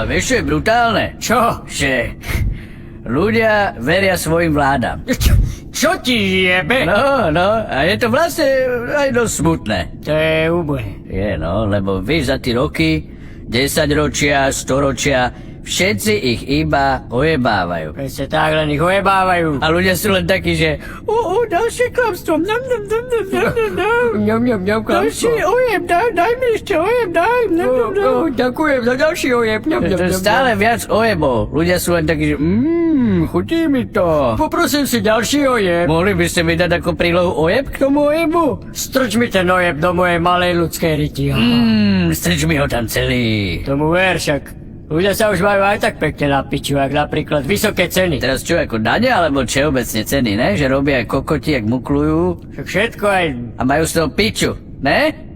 Ale vieš, čo je brutálne? Čo? Že ľudia veria svojim vládam. Čo ti jebe? No, a je to vlastne aj dosť smutné. To je úbohé. Je, no, lebo vy za tie roky, 10 ročia, 100 ročia, všetci ich iba ojebávajú. Presne tak, len ich ojebávajú. A ľudia sú len takí, že ďalšie klamstvo, Ňam, ďalší ojeb, daj mi ešte ojeb, daj. Ďakujem za ďalší ojeb. To je stále viac ojebov. Ľudia sú len takí, že chutí mi to. Poprosím si ďalší ojeb. Mohli by ste mi dať ako prílohu ojeb k tomu ojebu? Strč mi ten ojeb do mojej malej ľudskej ryti. Strč mi ho tam celý. Tomu ver však. Ľudia sa už majú aj tak pekne na piču, ak napríklad vysoké ceny. Teraz čo, ako dane, alebo všeobecne ceny, ne? Že robia aj kokoti, jak muklujú Však všetko aj... a majú z toho piču, ne?